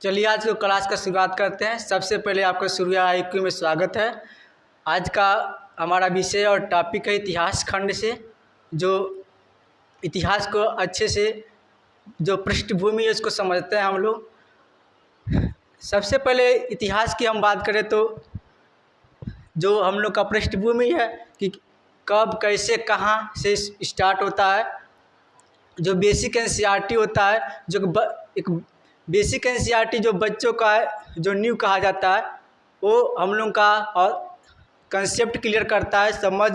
चलिए आज को क्लास का शुरुआत करते हैं। सबसे पहले आपका सूर्य IQ में स्वागत है। आज का हमारा विषय और टॉपिक है इतिहास खंड से, जो इतिहास को अच्छे से जो पृष्ठभूमि है उसको समझते हैं हम लोग। सबसे पहले इतिहास की हम बात करें तो जो हम लोग का पृष्ठभूमि है कि कब कैसे कहाँ से स्टार्ट होता है। जो बेसिक NCERT होता है, जो एक बेसिक NCERT जो बच्चों का है, जो न्यू कहा जाता है, वो हम लोग का और कंसेप्ट क्लियर करता है समझ,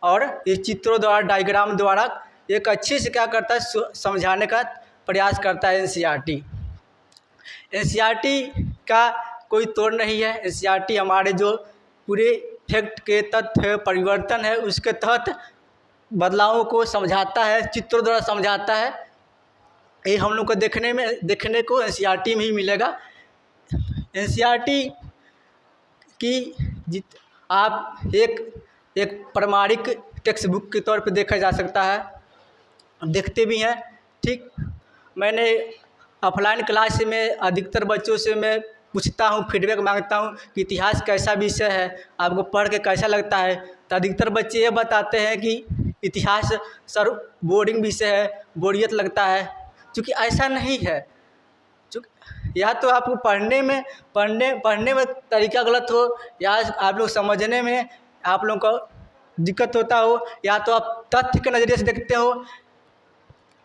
और ये चित्रों द्वारा डायग्राम द्वारा एक अच्छे से क्या करता है समझाने का प्रयास करता है NCERT का कोई तोड़ नहीं है। NCERT हमारे जो पूरे फैक्ट के तथ्य परिवर्तन है उसके तहत बदलावों को समझाता है, चित्रों द्वारा समझाता है। ये हम लोग को देखने को NCERT में ही मिलेगा। NCERT की आप एक प्रमाणिक टेक्स्ट बुक के तौर पे देखा जा सकता है, देखते भी हैं। ठीक, मैंने ऑफलाइन क्लास में अधिकतर बच्चों से मैं पूछता हूँ, फीडबैक मांगता हूँ कि इतिहास कैसा विषय है, आपको पढ़ के कैसा लगता है। तो अधिकतर बच्चे ये बताते हैं कि इतिहास सर बोरिंग विषय है, बोरियत लगता है। क्योंकि ऐसा नहीं है, या तो आपको पढ़ने में तरीका गलत हो, या आप लोग समझने में आप लोगों को दिक्कत होता हो, या तो आप तथ्य के नज़रिए से देखते हो।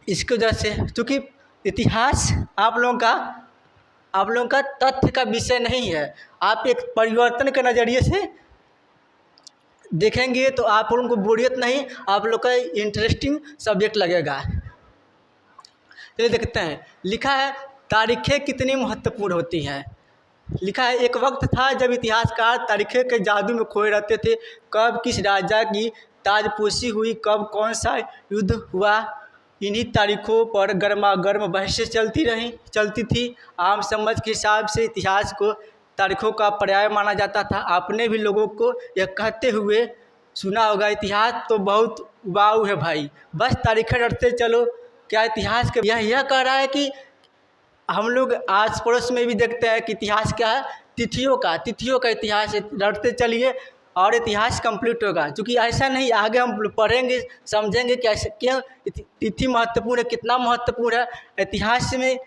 इसकी वजह से क्योंकि इतिहास आप लोगों का तथ्य का विषय नहीं है, आप एक परिवर्तन के नज़रिए से देखेंगे तो आप लोगों को बोरियत नहीं, आप लोग का इंटरेस्टिंग सब्जेक्ट लगेगा। चलिए देखते हैं। लिखा है तारीखें कितनी महत्वपूर्ण होती हैं। लिखा है एक वक्त था जब इतिहासकार तारीखें के जादू में खोए रहते थे। कब किस राजा की ताजपोशी हुई, कब कौन सा युद्ध हुआ, इन्हीं तारीखों पर गर्मा गर्म बहसें चलती थी। आम समझ के हिसाब से इतिहास को तारीखों का पर्याय माना जाता था। आपने भी लोगों को यह कहते हुए सुना होगा, इतिहास तो बहुत उबाऊ है भाई, बस तारीखें रटते चलो। क्या इतिहास के यह कह रहा है कि हम लोग आस पड़ोस में भी देखते हैं कि इतिहास क्या है, तिथियों का इतिहास रटते चलिए और इतिहास कंप्लीट होगा। क्योंकि ऐसा नहीं, आगे हम पढ़ेंगे समझेंगे कैसे क्यों तिथि महत्वपूर्ण है, कितना महत्वपूर्ण है, इतिहास में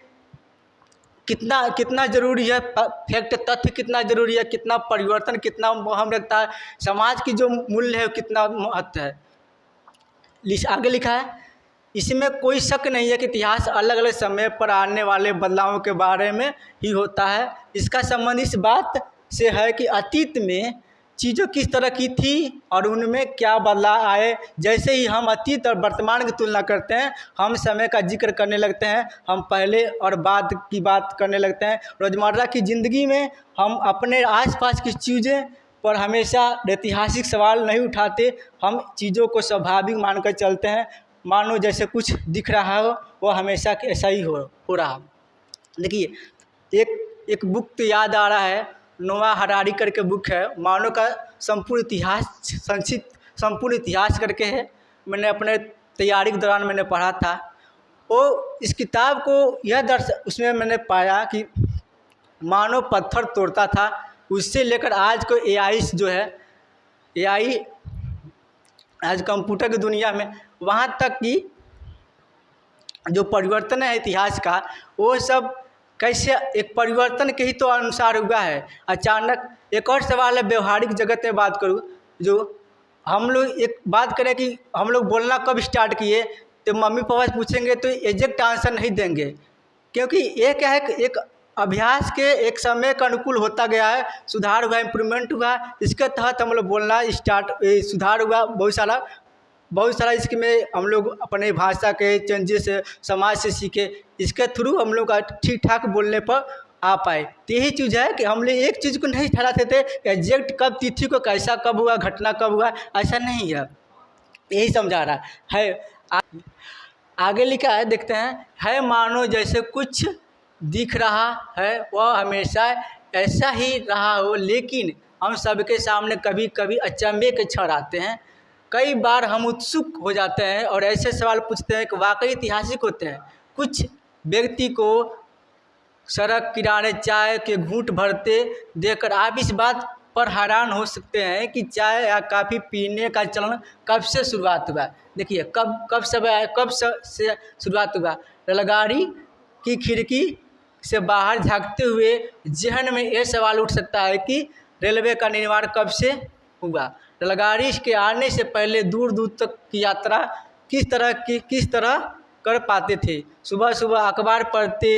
कितना ज़रूरी है, फैक्ट तथ्य कितना ज़रूरी है, कितना परिवर्तन कितना अहम रखता है, समाज की जो मूल्य है कितना महत्व है। आगे लिखा है इसमें कोई शक नहीं है कि इतिहास अलग अलग समय पर आने वाले बदलावों के बारे में ही होता है। इसका संबंध इस बात से है कि अतीत में चीज़ों किस तरह की थी और उनमें क्या बदलाव आए। जैसे ही हम अतीत और वर्तमान की तुलना करते हैं, हम समय का जिक्र करने लगते हैं, हम पहले और बाद की बात करने लगते हैं। रोज़मर्रा की ज़िंदगी में हम अपने आसपास की चीज़ें पर हमेशा ऐतिहासिक सवाल नहीं उठाते, हम चीज़ों को स्वाभाविक मानकर चलते हैं। मानो जैसे कुछ दिख रहा हो वो हमेशा ऐसा ही हो रहा। देखिए एक बुक तो याद आ रहा है, नोआ हरारी करके बुक है, मानव का संपूर्ण इतिहास, संपूर्ण इतिहास करके है। मैंने अपने तैयारी के दौरान मैंने पढ़ा था। वो इस किताब को उसमें मैंने पाया कि मानव पत्थर तोड़ता था, उससे लेकर आज को AI जो है, AI आज कंप्यूटर की दुनिया में, वहाँ तक कि जो परिवर्तन है इतिहास का, वो सब कैसे एक परिवर्तन के ही तो अनुसार हुआ है। अचानक एक और सवाल है, व्यवहारिक जगत में बात करूँ, जो हम लोग एक बात करें कि हम लोग बोलना कब स्टार्ट किए, तो मम्मी पापा से पूछेंगे तो एग्जैक्ट आंसर नहीं देंगे। क्योंकि ये क्या है, एक अभ्यास के एक समय का अनुकूल होता गया है, सुधार हुआ, इम्प्रूवमेंट हुआ, इसके तहत हम लोग बोलना सुधार हुआ बहुत सारा इसमें हम लोग अपने भाषा के चेंजेस समाज से सीखे, इसके थ्रू हम लोग का ठीक ठाक बोलने पर आ पाए। तो यही चीज़ है कि हम लोग एक चीज़ को नहीं ठहराते थे एग्जैक्ट कब तिथि को कैसा कब हुआ, घटना कब हुआ, ऐसा नहीं है। यही समझा रहा है। आगे लिखा है, देखते हैं, है मानो जैसे कुछ दिख रहा है वह हमेशा ऐसा ही रहा हो, लेकिन हम सबके सामने कभी कभी अचंभे के क्षण आते हैं। कई बार हम उत्सुक हो जाते हैं और ऐसे सवाल पूछते हैं कि वाकई ऐतिहासिक होते हैं। कुछ व्यक्ति को सड़क किनारे चाय के घूंट भरते देखकर आप इस बात पर हैरान हो सकते हैं कि चाय या कॉफ़ी पीने का चलन कब से शुरुआत हुआ। देखिए कब से शुरुआत हुआ। रेलगाड़ी की खिड़की से बाहर झांकते हुए जहन में यह सवाल उठ सकता है कि रेलवे का निर्माण कब से हुआ। रेलगाड़ी के आने से पहले दूर दूर तक की यात्रा किस तरह कर पाते थे। सुबह सुबह अखबार पढ़ते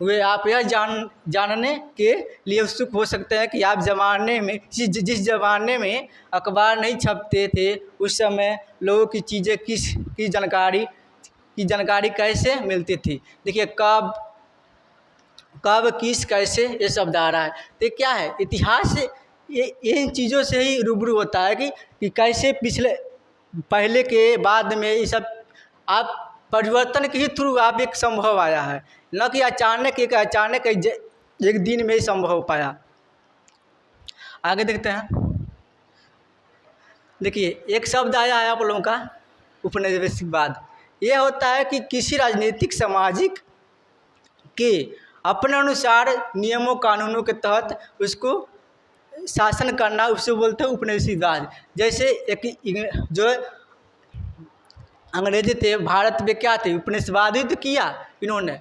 हुए आप यह जानने के लिए उत्सुक हो सकते हैं कि आप जिस ज़माने में अखबार नहीं छपते थे उस समय लोगों की चीज़ें की जानकारी कैसे मिलती थी। देखिए कब किस कैसे ये शब्द आ रहा है। तो क्या है, इतिहास ये इन चीज़ों से ही रूबरू होता है कि कैसे पहले के बाद में ये सब आप परिवर्तन के ही थ्रू आप एक संभव आया है, न कि अचानक एक दिन में ही संभव हो पाया। आगे देखते हैं। देखिए एक शब्द आया है आप लोगों का उपनिवेशवाद। यह होता है कि किसी राजनीतिक सामाजिक के अपने अनुसार नियमों कानूनों के तहत उसको शासन करना, उससे बोलते हैं उपनिवेशवाद। जैसे एक जो अंग्रेजी थे भारत में क्या थे, उपनिवेशवाद ही तो किया इन्होंने।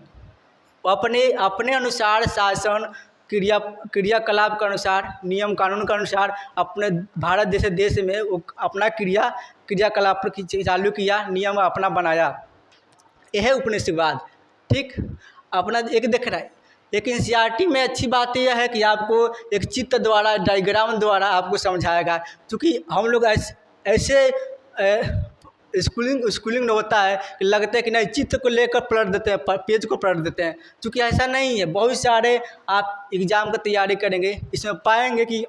अपने अनुसार शासन क्रियाकलाप के अनुसार नियम कानून के अनुसार अपने भारत जैसे देश में वो अपना क्रियाकलाप चालू किया, नियम अपना बनाया। यह है उपनिवेशवाद। ठीक, अपना एक देख रहा है। एक एनसीईआरटी में अच्छी बात यह है कि आपको एक चित्र द्वारा डायग्राम द्वारा आपको समझाएगा, क्योंकि हम लोग ऐसे स्कूलिंग में होता है कि लगता है कि नहीं चित्र को लेकर पलट देते हैं, पेज को पलट देते हैं, क्योंकि ऐसा नहीं है। बहुत सारे आप एग्ज़ाम की तैयारी करेंगे इसमें पाएंगे कि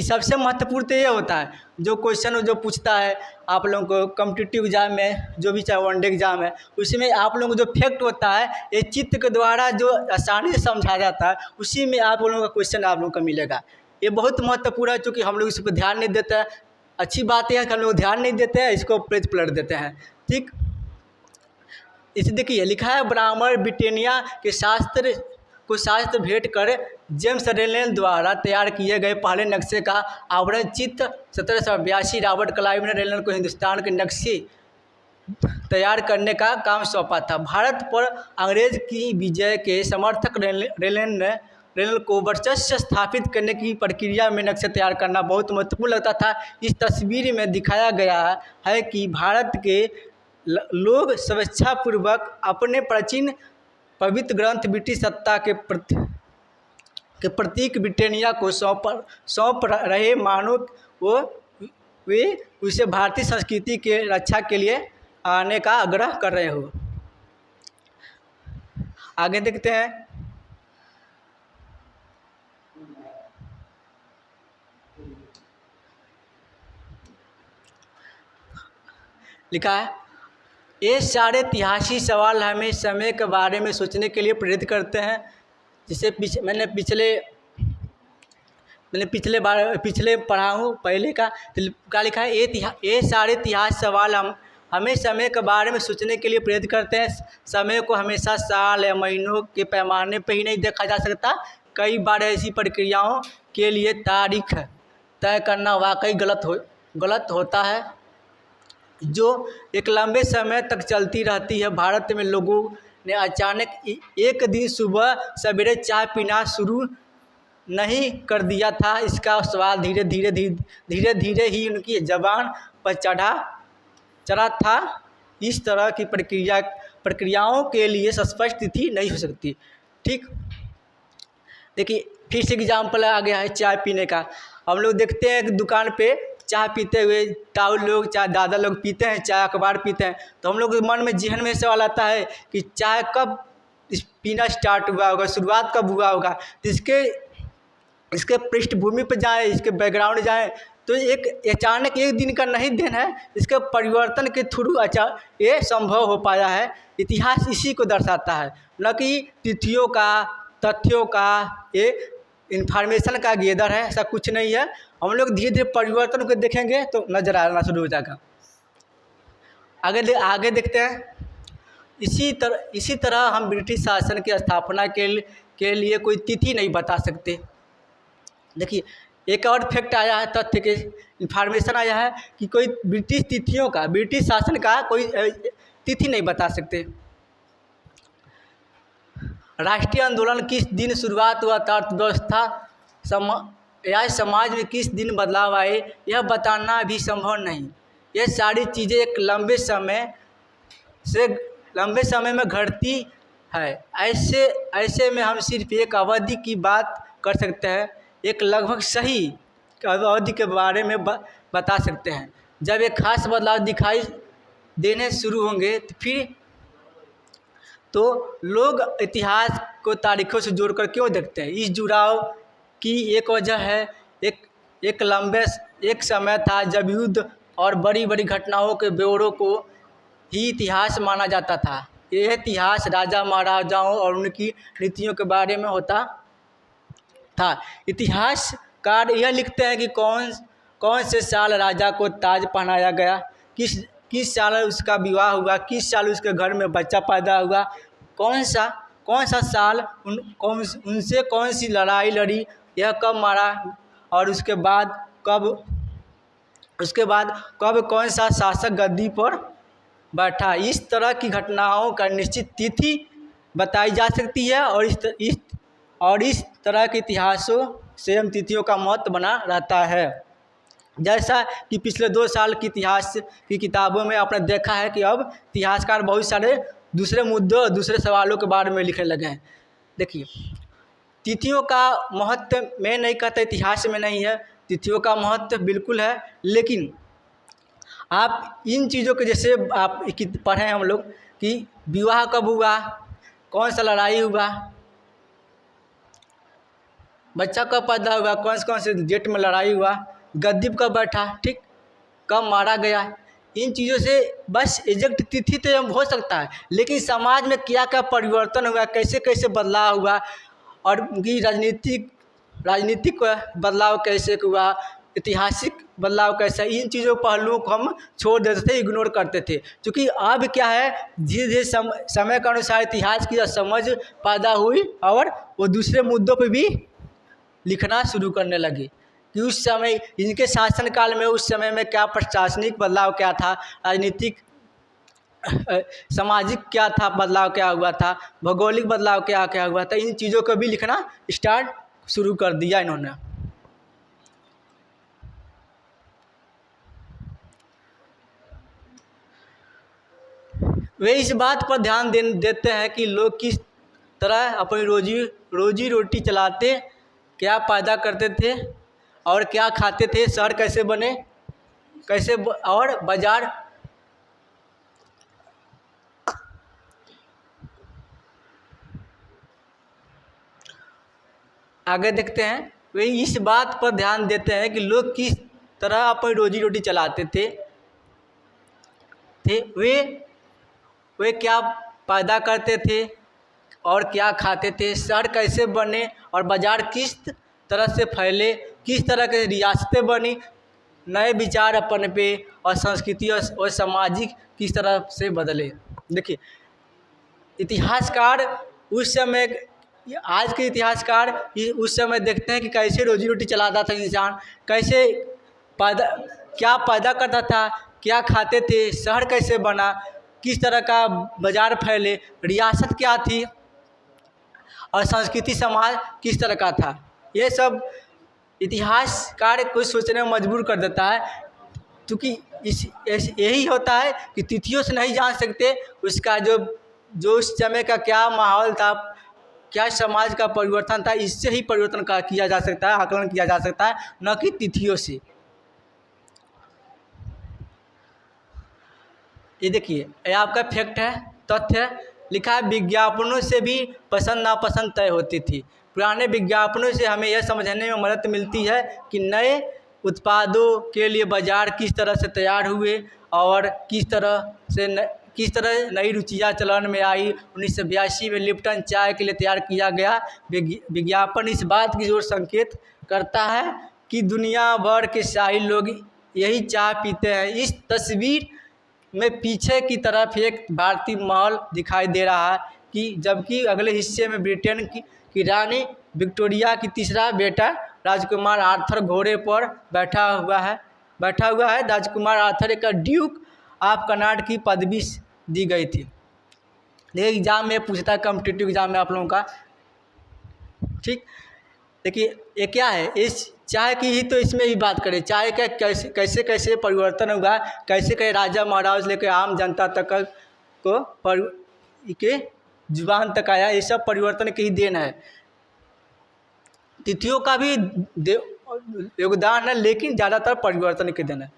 सबसे महत्वपूर्ण तो ये होता है जो क्वेश्चन जो पूछता है आप लोगों को कॉम्पिटिटिव एग्जाम में, जो भी चाहे वनडे एग्जाम है, उसमें आप लोगों को जो फैक्ट होता है ये चित्र के द्वारा जो आसानी से समझा जाता है, उसी में आप लोगों का क्वेश्चन आप लोगों को मिलेगा। ये बहुत महत्वपूर्ण है, क्योंकि हम लोग इस पर ध्यान नहीं देते हैं। अच्छी बात यह है कि हम लोग ध्यान नहीं देते हैं, इसको पेज पलट देते हैं। ठीक, इसे देखिए लिखा है ब्राह्मण ब्रिटेनिया के शास्त्र भेंट कर जेम्स रेलन द्वारा तैयार किए गए पहले नक्शे का आवरण चित्र 1782 रॉबर्ट क्लाइव ने रेलन को हिंदुस्तान के नक्शे तैयार करने का काम सौंपा था। भारत पर अंग्रेज की विजय के समर्थक रेलन को वर्चस्व स्थापित करने की प्रक्रिया में नक्शे तैयार करना बहुत महत्वपूर्ण लगता था। इस तस्वीर में दिखाया गया है कि भारत के लोग स्वेच्छापूर्वक अपने प्राचीन पवित्र ग्रंथ ब्रिटिश सत्ता के प्रतीक ब्रिटेनिया को सौंप रहे, मानो वे उसे भारतीय संस्कृति के रक्षा के लिए आने का आग्रह कर रहे हो। आगे देखते हैं। लिखा है ये सारे ऐतिहासिक सवाल हमें समय के बारे में सोचने के लिए प्रेरित करते हैं। जिसे मैंने पिछले पढ़ा हूँ पहले का लिखा है ये सारे इतिहास सवाल हमें समय के बारे में सोचने के लिए प्रेरित करते हैं। समय को हमेशा साल या महीनों के पैमाने पर ही नहीं देखा जा सकता। कई बार ऐसी प्रक्रियाओं के लिए तारीख तय करना वाकई गलत होता है, जो एक लंबे समय तक चलती रहती है। भारत में लोगों ने अचानक एक दिन सुबह सवेरे चाय पीना शुरू नहीं कर दिया था। इसका स्वाद धीरे धीरे ही उनकी ज़बान पर चढ़ा था। इस तरह की प्रक्रियाओं के लिए स्पष्ट तिथि नहीं हो सकती। ठीक, देखिए फिर से एग्जाम्पल आ गया है चाय पीने का। हम लोग देखते हैं कि दुकान पे चाय पीते हुए ताऊ लोग, चाहे दादा लोग पीते हैं चाय, अखबार पीते हैं, तो हम लोग के मन में जहन में सवाल आता है कि चाय कब पीना स्टार्ट हुआ होगा, शुरुआत कब हुआ होगा। तो इसके पृष्ठभूमि पर जाएं, इसके बैकग्राउंड जाएं, तो एक अचानक एक दिन का नहीं देन है, इसके परिवर्तन के थ्रू ये संभव हो पाया है। इतिहास इसी को दर्शाता है, न कि तिथियों का, तथ्यों का, ये इन्फॉर्मेशन का गेदर है, ऐसा कुछ नहीं है। हम लोग धीरे धीरे परिवर्तन को देखेंगे तो नज़र आना शुरू हो जाएगा। आगे देखते हैं। इसी तरह हम ब्रिटिश शासन की स्थापना के लिए कोई तिथि नहीं बता सकते। देखिए, एक और फैक्ट आया है, तथ्य के इन्फॉर्मेशन आया है कि कोई ब्रिटिश शासन का कोई तिथि नहीं बता सकते। राष्ट्रीय आंदोलन किस दिन शुरुआत हुआ था, अर्थव्यवस्था या समाज में किस दिन बदलाव आए, यह बताना भी संभव नहीं। यह सारी चीज़ें एक लंबे समय में घटती है। ऐसे में हम सिर्फ एक अवधि की बात कर सकते हैं, एक लगभग सही अवधि के बारे में बता सकते हैं। जब एक खास बदलाव दिखाई देने शुरू होंगे तो लोग इतिहास को तारीखों से जोड़कर क्यों देखते हैं। इस जुड़ाव की एक वजह है, एक समय था जब युद्ध और बड़ी बड़ी घटनाओं के ब्यौरों को ही इतिहास माना जाता था। यह इतिहास राजा महाराजाओं और उनकी नीतियों के बारे में होता था। इतिहासकार यह लिखते हैं कि कौन से साल राजा को ताज पहनाया गया, किस साल उसका विवाह हुआ, किस साल उसके घर में बच्चा पैदा हुआ, कौन सा साल उनसे कौन सी लड़ाई लड़ी, यह कब मारा, और उसके बाद कब कौन सा शासक गद्दी पर बैठा। इस तरह की घटनाओं का निश्चित तिथि बताई जा सकती है और इस तरह के इतिहासों से हम तिथियों का महत्व बना रहता है। जैसा कि पिछले 2 साल की इतिहास की किताबों में आपने देखा है कि अब इतिहासकार बहुत सारे दूसरे मुद्दों और दूसरे सवालों के बारे में लिखने लगे हैं। देखिए, तिथियों का महत्व मैं नहीं कहता इतिहास में नहीं है, तिथियों का महत्व बिल्कुल है, लेकिन आप इन चीज़ों के जैसे आप पढ़े हम लोग कि विवाह कब हुआ, कौन सा लड़ाई हुआ, बच्चा कब पैदा हुआ, कौन से डेट में लड़ाई हुआ, गद्दी कब बैठा, ठीक, कब मारा गया, इन चीज़ों से बस एग्जैक्ट तिथि तो हो सकता है, लेकिन समाज में क्या क्या परिवर्तन हुआ, कैसे कैसे बदलाव हुआ, और उनकी राजनीतिक बदलाव कैसे हुआ, ऐतिहासिक बदलाव कैसा, इन चीज़ों पहलुओं को हम छोड़ देते थे, इग्नोर करते थे। क्योंकि अब क्या है, धीरे धीरे समय के अनुसार इतिहास की समझ पैदा हुई और वो दूसरे मुद्दों पे भी लिखना शुरू करने लगे कि उस समय इनके शासनकाल में उस समय में क्या प्रशासनिक बदलाव क्या था, राजनीतिक सामाजिक क्या था बदलाव क्या हुआ था, भौगोलिक बदलाव क्या क्या हुआ था, इन चीज़ों को भी लिखना स्टार्ट शुरू कर दिया इन्होंने। वे इस बात पर ध्यान देते हैं कि लोग किस तरह अपनी रोजी रोटी चलाते, क्या पैदा करते थे और क्या खाते थे, शहर कैसे बने, और बाजार आगे देखते हैं। वे इस बात पर ध्यान देते हैं कि लोग किस तरह अपनी रोजी रोटी चलाते थे, वे क्या पैदा करते थे और क्या खाते थे, शहर कैसे बने और बाज़ार किस तरह से फैले, किस तरह के रियासतें बनी, नए विचार अपन पे और संस्कृति और सामाजिक किस तरह से बदले। देखिए, इतिहासकार उस समय, आज के इतिहासकार उस समय देखते हैं कि कैसे रोजी रोटी चलाता था इंसान, क्या पैदा करता था, क्या खाते थे, शहर कैसे बना, किस तरह का बाज़ार फैले, रियासत क्या थी और संस्कृति समाज किस तरह का था। ये सब इतिहासकार को सोचने में मजबूर कर देता है, क्योंकि यही होता है कि तिथियों से नहीं जान सकते उसका जो उस समय का क्या माहौल था, क्या समाज का परिवर्तन था, इससे ही परिवर्तन किया जा सकता है, आकलन किया जा सकता है, न कि तिथियों से। ये देखिए, ये आपका फैक्ट है, तथ्य है, लिखा है विज्ञापनों से भी पसंद नापसंद तय होती थी। पुराने विज्ञापनों से हमें यह समझने में मदद मिलती है कि नए उत्पादों के लिए बाज़ार किस तरह से तैयार हुए और किस तरह नई रुचियाँ चलन में आई। 1982 में लिप्टन चाय के लिए तैयार किया गया विज्ञापन इस बात की ओर संकेत करता है कि दुनिया भर के शाही लोग यही चाय पीते हैं। इस तस्वीर में पीछे की तरफ एक भारतीय महल दिखाई दे रहा है कि जबकि अगले हिस्से में ब्रिटेन की रानी विक्टोरिया की तीसरा बेटा राजकुमार आर्थर घोड़े पर बैठा हुआ है। राजकुमार आर्थर एक ड्यूक ऑफ कनाड की पदवी दी गई थी। देखिए एग्जाम में पूछता है, कॉम्पिटिटिव एग्जाम में आप लोगों का, ठीक। देखिए ये क्या है, इस चाय की ही तो इसमें भी बात करें, चाय का कैसे कैसे परिवर्तन हुआ, कैसे राजा महाराज लेकर आम जनता तक को के जुबान तक आया, ये सब परिवर्तन की ही देन है। तिथियों का भी योगदान है, लेकिन ज़्यादातर परिवर्तन के देन है।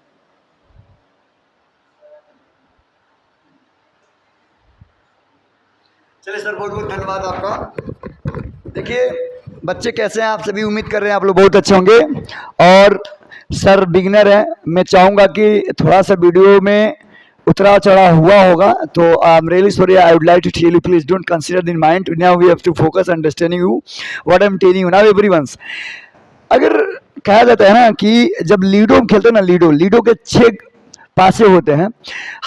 चलिए सर, बहुत बहुत धन्यवाद आपका। देखिए बच्चे कैसे हैं, आप सभी उम्मीद कर रहे हैं आप लोग बहुत अच्छे होंगे। और सर बिगिनर हैं, मैं चाहूँगा कि थोड़ा सा वीडियो में उतरा चढ़ा हुआ होगा, तो I am really sorry, I would like to tell you, please don't consider in mind, now we have to focus understanding you what I am telling you now everyone's. अगर कहा जाता है ना कि जब लीडो हम खेलते हैं ना, लीडो के 6 पासे होते हैं,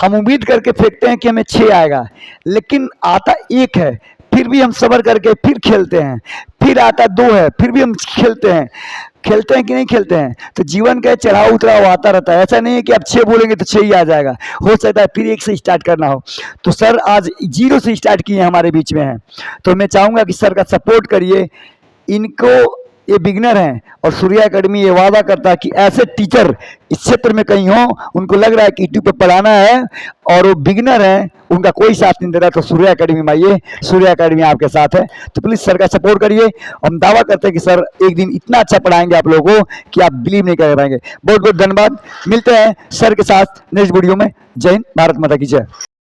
हम उम्मीद करके फेंकते हैं कि हमें 6 आएगा, लेकिन आता 1 है, फिर भी हम सब्र करके फिर खेलते हैं, फिर आता 2 है, फिर भी हम खेलते हैं कि नहीं खेलते हैं। तो जीवन का चढ़ाव उतराव आता रहता है, ऐसा नहीं है कि आप 6 बोलेंगे तो 6 ही आ जाएगा, हो सकता है फिर 1 से स्टार्ट करना हो। तो सर आज 0 से स्टार्ट किए हमारे बीच में हैं, तो मैं चाहूँगा कि सर का सपोर्ट करिए। इनको, ये बिगनर हैं और सूर्या एकेडमी ये वादा करता है कि ऐसे टीचर इस क्षेत्र में कहीं हो, उनको लग रहा है कि यूट्यूब पे पढ़ाना है और वो बिगनर हैं, उनका कोई साथ नहीं दे रहा, तो सूर्या एकेडमी में आइए, सूर्या एकेडमी आपके साथ है। तो प्लीज़ सर का सपोर्ट करिए। हम दावा करते हैं कि सर एक दिन इतना अच्छा पढ़ाएंगे आप लोगों को कि आप बिलीव नहीं कर पाएंगे। बहुत बहुत धन्यवाद, मिलते हैं सर के साथ नेक्स्ट वीडियो में। जय हिंद, भारत माता की जय।